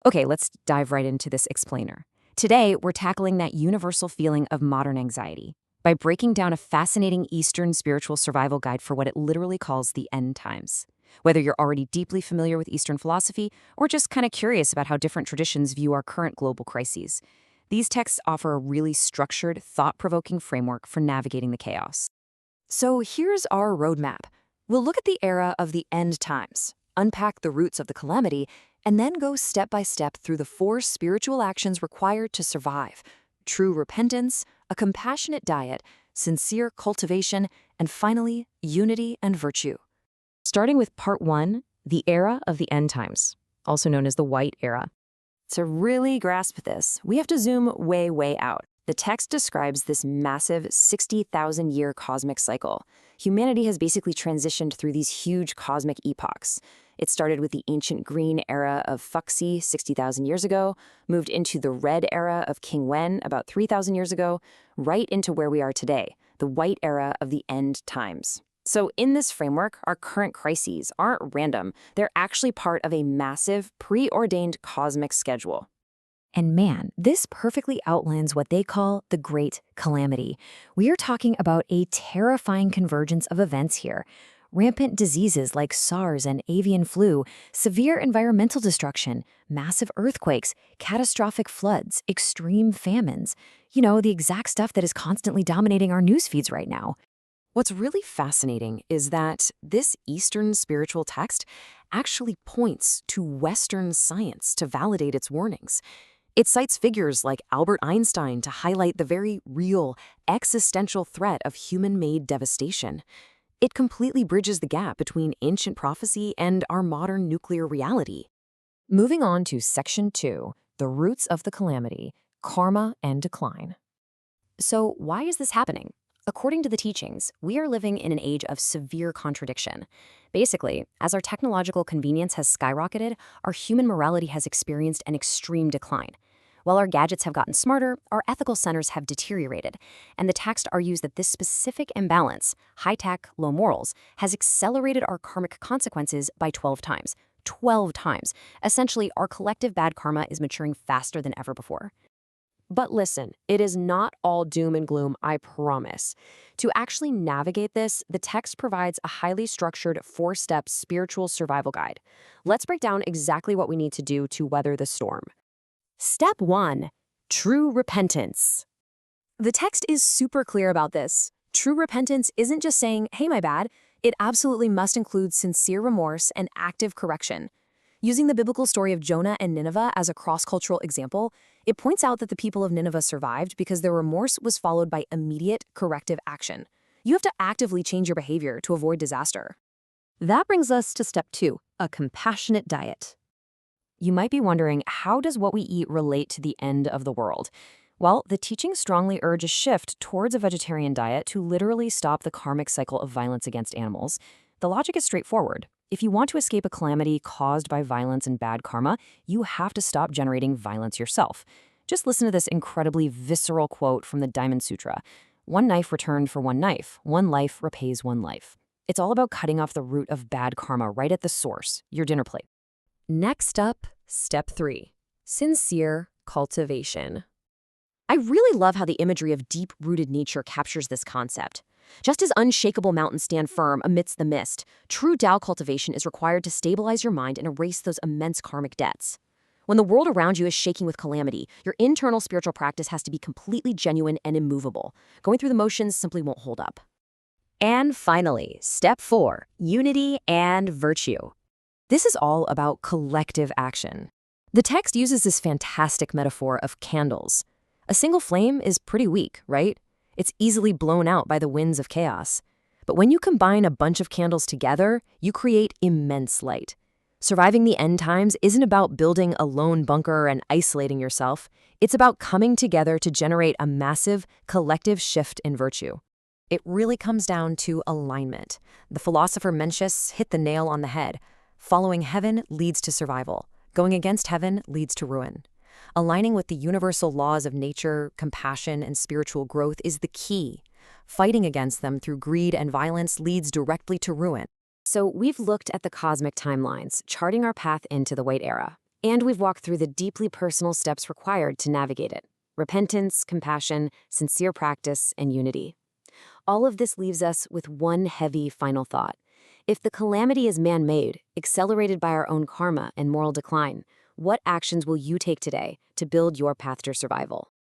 Okay, let's dive right into this explainer. Today, we're tackling that universal feeling of modern anxiety by breaking down a fascinating Eastern spiritual survival guide for what it literally calls the end times. Whether you're already deeply familiar with Eastern philosophy or just kind of curious about how different traditions view our current global crises, these texts offer a really structured, thought-provoking framework for navigating the chaos. So here's our roadmap. We'll look at the era of the end times, unpack the roots of the calamity, and then go step by step through the 4 spiritual actions required to survive: true repentance, a compassionate diet, sincere cultivation, and finally, unity and virtue. Starting with part 1, the era of the end times, also known as the White Era. To really grasp this, we have to zoom way, way out. The text describes this massive 60,000-year cosmic cycle. Humanity has basically transitioned through these huge cosmic epochs. It started with the ancient green era of Fuxi 60,000 years ago, moved into the red era of King Wen about 3,000 years ago, right into where we are today, the white era of the end times. So in this framework, our current crises aren't random. They're actually part of a massive, preordained cosmic schedule. And man, this perfectly outlines what they call the Great Calamity. We are talking about a terrifying convergence of events here. Rampant diseases like SARS and avian flu, severe environmental destruction, massive earthquakes, catastrophic floods, extreme famines. You know, the exact stuff that is constantly dominating our news feeds right now. What's really fascinating is that this Eastern spiritual text actually points to Western science to validate its warnings. It cites figures like Albert Einstein to highlight the very real, existential threat of human-made devastation. It completely bridges the gap between ancient prophecy and our modern nuclear reality. Moving on to Section 2, the roots of the calamity, karma and decline. So why is this happening? According to the teachings, we are living in an age of severe contradiction. Basically, as our technological convenience has skyrocketed, our human morality has experienced an extreme decline. While our gadgets have gotten smarter, our ethical centers have deteriorated, and the text argues that this specific imbalance, high tech, low morals, has accelerated our karmic consequences by 12 times. 12 times. Essentially, our collective bad karma is maturing faster than ever before. But listen, it is not all doom and gloom, I promise. To actually navigate this, the text provides a highly structured 4-step spiritual survival guide. Let's break down exactly what we need to do to weather the storm. Step 1. True repentance. The text is super clear about this. True repentance isn't just saying, hey, my bad. It absolutely must include sincere remorse and active correction. Using the biblical story of Jonah and Nineveh as a cross-cultural example, it points out that the people of Nineveh survived because their remorse was followed by immediate corrective action. You have to actively change your behavior to avoid disaster. That brings us to step 2, a compassionate diet. You might be wondering, how does what we eat relate to the end of the world? Well, the teachings strongly urge a shift towards a vegetarian diet to literally stop the karmic cycle of violence against animals. The logic is straightforward. If you want to escape a calamity caused by violence and bad karma, you have to stop generating violence yourself. Just listen to this incredibly visceral quote from the Diamond Sutra. One knife returned for one knife. One life repays one life. It's all about cutting off the root of bad karma right at the source, your dinner plate. Next up, step 3, sincere cultivation. I really love how the imagery of deep-rooted nature captures this concept. Just as unshakable mountains stand firm amidst the mist, true Tao cultivation is required to stabilize your mind and erase those immense karmic debts. When the world around you is shaking with calamity, your internal spiritual practice has to be completely genuine and immovable. Going through the motions simply won't hold up. And finally, step 4, unity and virtue. This is all about collective action. The text uses this fantastic metaphor of candles. A single flame is pretty weak, right? It's easily blown out by the winds of chaos. But when you combine a bunch of candles together, you create immense light. Surviving the end times isn't about building a lone bunker and isolating yourself. It's about coming together to generate a massive, collective shift in virtue. It really comes down to alignment. The philosopher Mencius hit the nail on the head. Following heaven leads to survival. Going against heaven leads to ruin. Aligning with the universal laws of nature, compassion, and spiritual growth is the key. Fighting against them through greed and violence leads directly to ruin. So we've looked at the cosmic timelines, charting our path into the White Era. And we've walked through the deeply personal steps required to navigate it: repentance, compassion, sincere practice, and unity. All of this leaves us with one heavy final thought. If the calamity is man-made, accelerated by our own karma and moral decline, what actions will you take today to build your path to survival?